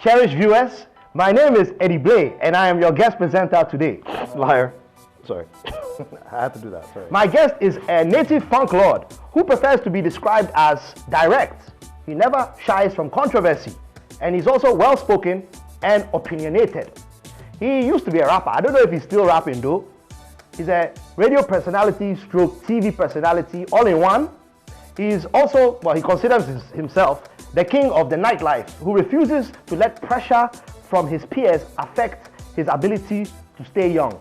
Cherished viewers, my name is Eddie Blay, and I am your guest presenter today. Liar. Sorry. I had to do that, sorry. My guest is a native funk lord who prefers to be described as direct. He never shies from controversy, and he's also well-spoken and opinionated. He used to be a rapper. I don't know if he's still rapping though. He's a radio personality stroke TV personality all in one. He's also, well, he considers himself the king of the nightlife who refuses to let pressure from his peers affect his ability to stay young.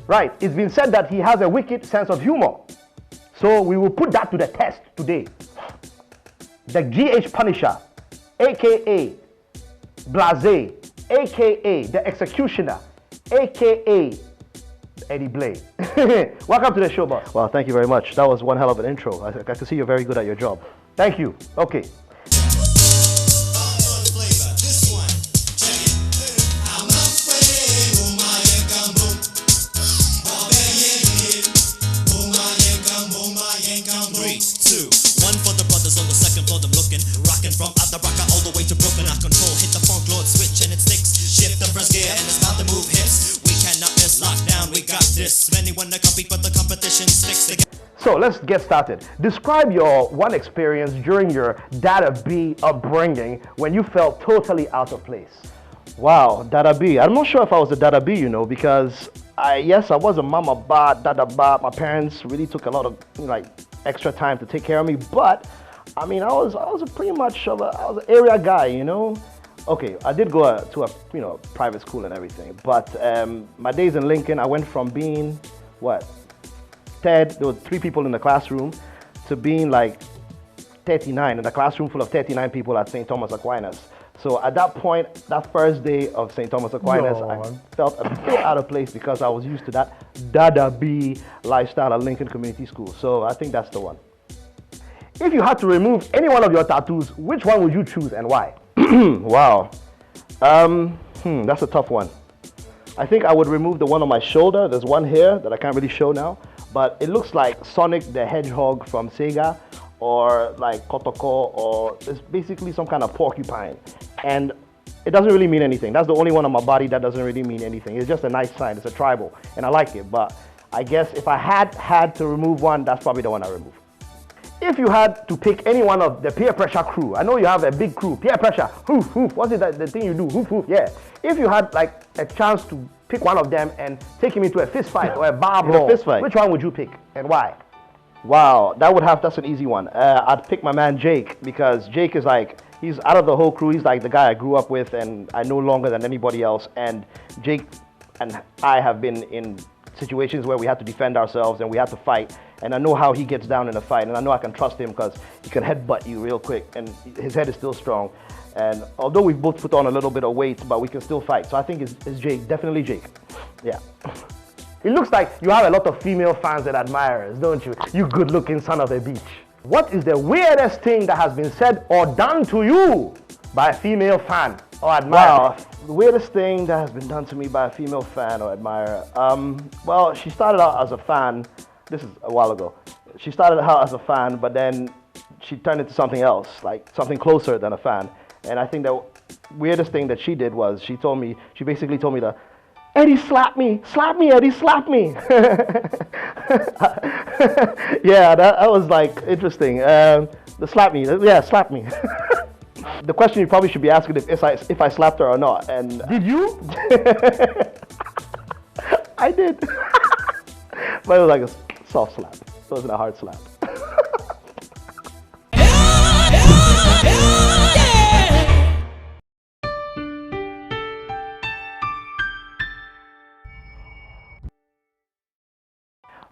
Right, it's been said that he has a wicked sense of humor. So we will put that to the test today. The GH Punisher, aka Blay, aka the Executioner, aka Eddie Blay. Welcome to the show, boss. Well, thank you very much. That was one hell of an intro. I can see you're very good at your job. Thank you. Okay. So let's get started. Describe your one experience during your Dada B upbringing when you felt totally out of place. Wow, Dada B. I'm not sure if I was a Dada B, you know, because I was a mama ba, Dada ba. My parents really took a lot of extra time to take care of me, but I mean, I was pretty much I was an area guy, you know. Okay, I did go to a private school and everything, but my days in Lincoln, I went from being there were 3 people in the classroom to being like 39 in a classroom full of 39 people at St. Thomas Aquinas. So at that point, that first day of St. Thomas Aquinas, I felt a bit out of place because I was used to that Dada B lifestyle at Lincoln Community School. So I think that's the one. If you had to remove any one of your tattoos, which one would you choose and why? Wow. That's a tough one. I think I would remove the one on my shoulder. There's one here that I can't really show now, but it looks like Sonic the Hedgehog from Sega, or like Kotoko, or it's basically some kind of porcupine. And it doesn't really mean anything. That's the only one on my body that doesn't really mean anything. It's just a nice sign. It's a tribal, and I like it. But I guess if I had to remove one, that's probably the one I remove. If you had to pick any one of the peer pressure crew, I know you have a big crew, peer pressure, hoof, hoof, what's it that the thing you do, hoof, hoof, yeah. If you had like a chance to pick one of them and take him into a fist fight or a bar brawl, which one would you pick and why? Wow, that's an easy one. I'd pick my man Jake, because Jake is he's out of the whole crew. He's like the guy I grew up with and I know longer than anybody else. And Jake and I have been in situations where we had to defend ourselves and we had to fight, and I know how he gets down in a fight, and I know I can trust him because he can headbutt you real quick and his head is still strong. And although we've both put on a little bit of weight, but we can still fight. So I think it's Jake, definitely Jake. Yeah. It looks like you have a lot of female fans and admirers, don't you? You good-looking son of a beach. What is the weirdest thing that has been said or done to you by a female fan or admirer? Wow, the weirdest thing that has been done to me by a female fan or admirer. Well, she started out as a fan. This is a while ago. She started out as a fan, but then she turned into something else, like something closer than a fan. And I think the weirdest thing that she did was she basically told me to, Eddie, slap me, Eddie, slap me. Yeah, that was like interesting. The slap me, yeah, slap me. The question you probably should be asking if I slapped her or not. And did you? I did. But it was like a soft slap. It wasn't a hard slap.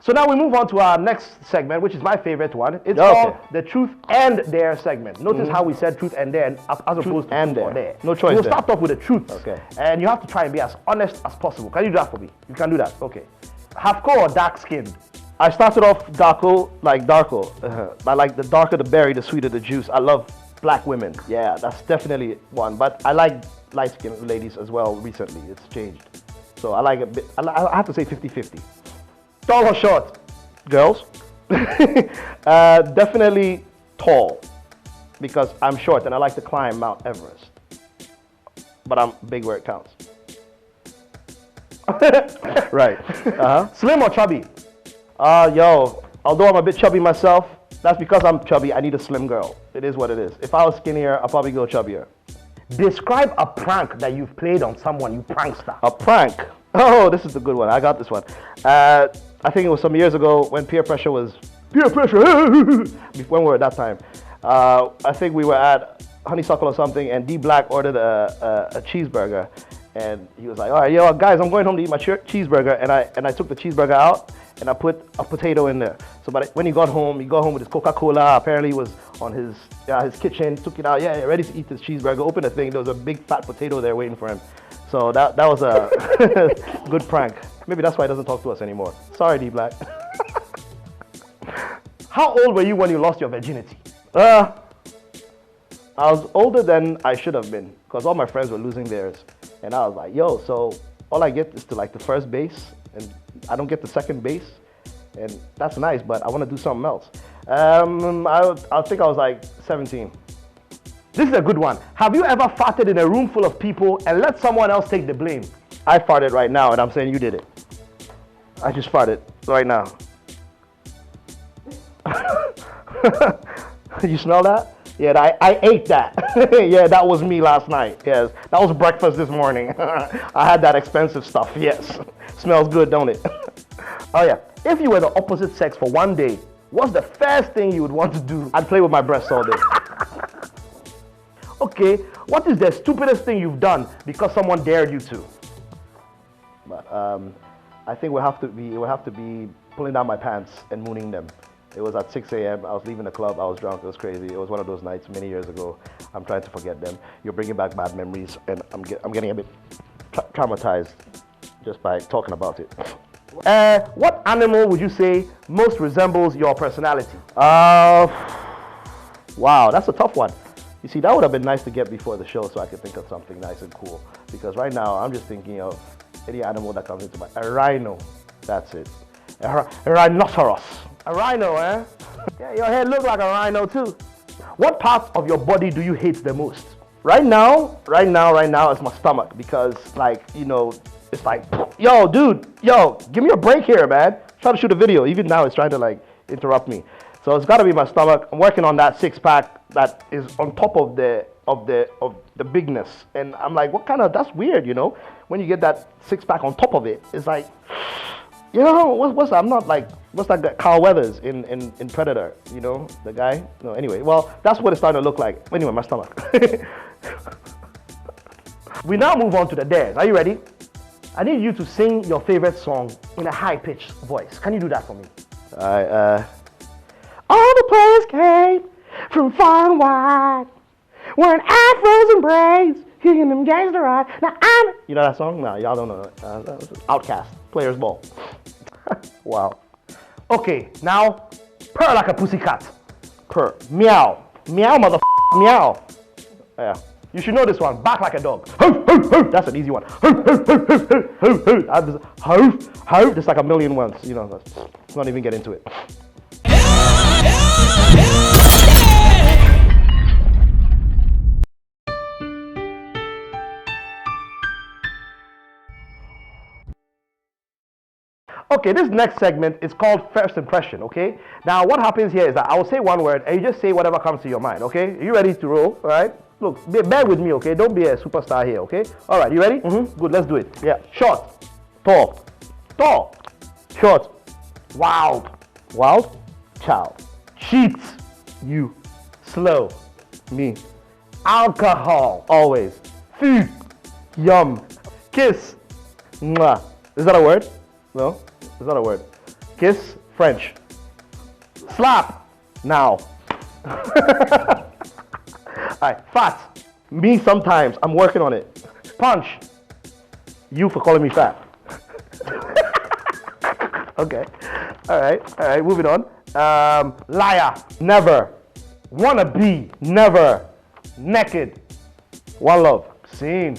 So now we move on to our next segment, which is my favorite one. It's called the Truth and Dare segment. Notice how we said truth and dare as opposed to and dare. No choice. We'll start off with the truth. Okay. And you have to try and be as honest as possible. Can you do that for me? You can do that. Okay. Half-co or dark-skinned? I started off darko. I like the darker the berry, the sweeter the juice. I love black women. Yeah, that's definitely one. But I like light-skinned ladies as well recently. It's changed. So I like a bit, I have to say 50-50. Tall or short? Girls? Definitely tall, because I'm short and I like to climb Mount Everest. but I'm big where it counts. Right. Slim or chubby? Yo, although I'm a bit chubby myself, that's because I'm chubby. I need a slim girl. It is what it is. If I was skinnier, I'll probably go chubbier. Describe a prank that you've played on someone, you prankster. A prank? Oh, this is the good one. I got this one. I think it was some years ago when peer pressure was peer pressure. When we were at that time, I think we were at Honeysuckle or something, and D Black ordered a cheeseburger, and he was like, "All right, yo, guys, I'm going home to eat my cheeseburger," and I took the cheeseburger out and I put a potato in there. So, but when he got home with his Coca-Cola. Apparently, he was on his kitchen, took it out, ready to eat this cheeseburger. Opened the thing, there was a big fat potato there waiting for him. So that was a good prank. Maybe that's why he doesn't talk to us anymore. Sorry, D Black. How old were you when you lost your virginity? I was older than I should have been because all my friends were losing theirs. And I was like, yo, so all I get is to like the first base and I don't get the second base. And that's nice, but I want to do something else. I think I was like 17. This is a good one. Have you ever farted in a room full of people and let someone else take the blame? I farted right now and I'm saying you did it. I just farted right now. You smell that? Yeah, I ate that. Yeah, that was me last night. Yes, that was breakfast this morning. I had that expensive stuff. Yes, smells good, don't it? Oh yeah. If you were the opposite sex for one day, what's the first thing you would want to do? I'd play with my breasts all day. Okay, what is the stupidest thing you've done because someone dared you to? But I think it would have to be pulling down my pants and mooning them. It was at 6 a.m. I was leaving the club. I was drunk. It was crazy. It was one of those nights many years ago. I'm trying to forget them. You're bringing back bad memories, and I'm getting a bit traumatized just by talking about it. What animal would you say most resembles your personality? Wow, that's a tough one. You see, that would have been nice to get before the show so I could think of something nice and cool. Because right now, I'm just thinking of any animal that comes into mind. A rhino, that's it. A rhinoceros. A rhino, eh? Yeah, your head looks like a rhino too. What part of your body do you hate the most? Right now, it's my stomach because, like, you know, it's like, yo, dude, give me a break here, man. Trying to shoot a video. Even now, it's trying to like interrupt me. So it's got to be my stomach. I'm working on that six-pack that is on top of the bigness, and I'm like, that's weird, you know. When you get that six-pack on top of it, it's like, you know, what's that guy, Carl Weathers in Predator, you know, the guy? No, anyway, well, that's what it's starting to look like. Anyway, my stomach. We now move on to the dares. Are you ready? I need you to sing your favorite song in a high-pitched voice. Can you do that for me? All the players came from far and wide, wearing afros and braids, kicking them gangster ride. Now I'm... You know that song? No, y'all don't know it. Outcast, Players Ball. Wow. Okay, now, purr like a pussycat. Purr. Meow. Meow, meow. Yeah. You should know this one. Bark like a dog. That's an easy one. Just like a million ones. You know, let's not even get into it. Okay, this next segment is called First Impression, okay? Now, what happens here is that I will say one word and you just say whatever comes to your mind, okay? Are you ready to roll, all right? Look, bear with me, okay? Don't be a superstar here, okay? All right, you ready? Mm-hmm. Good, let's do it. Yeah. Short. Tall. Tall. Short. Wild. Wild. Child. Cheat. You. Slow. Me. Alcohol. Always. Food. Yum. Kiss. Mwah. Is that a word? No? Is that a word? Kiss. French. Slap. Now. Alright, fat. Me sometimes. I'm working on it. Punch. You for calling me fat. Okay. Alright, moving on. Liar. Never. Wannabe. Never. Naked. One love. Scene.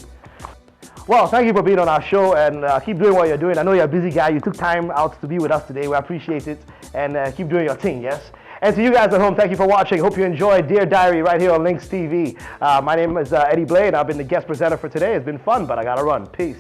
Well, thank you for being on our show and keep doing what you're doing. I know you're a busy guy. You took time out to be with us today. We appreciate it. And keep doing your thing, yes? And to you guys at home, thank you for watching. Hope you enjoyed Dear Diary right here on Lynx TV. My name is Eddie Blay, and I've been the guest presenter for today. It's been fun, but I gotta run. Peace.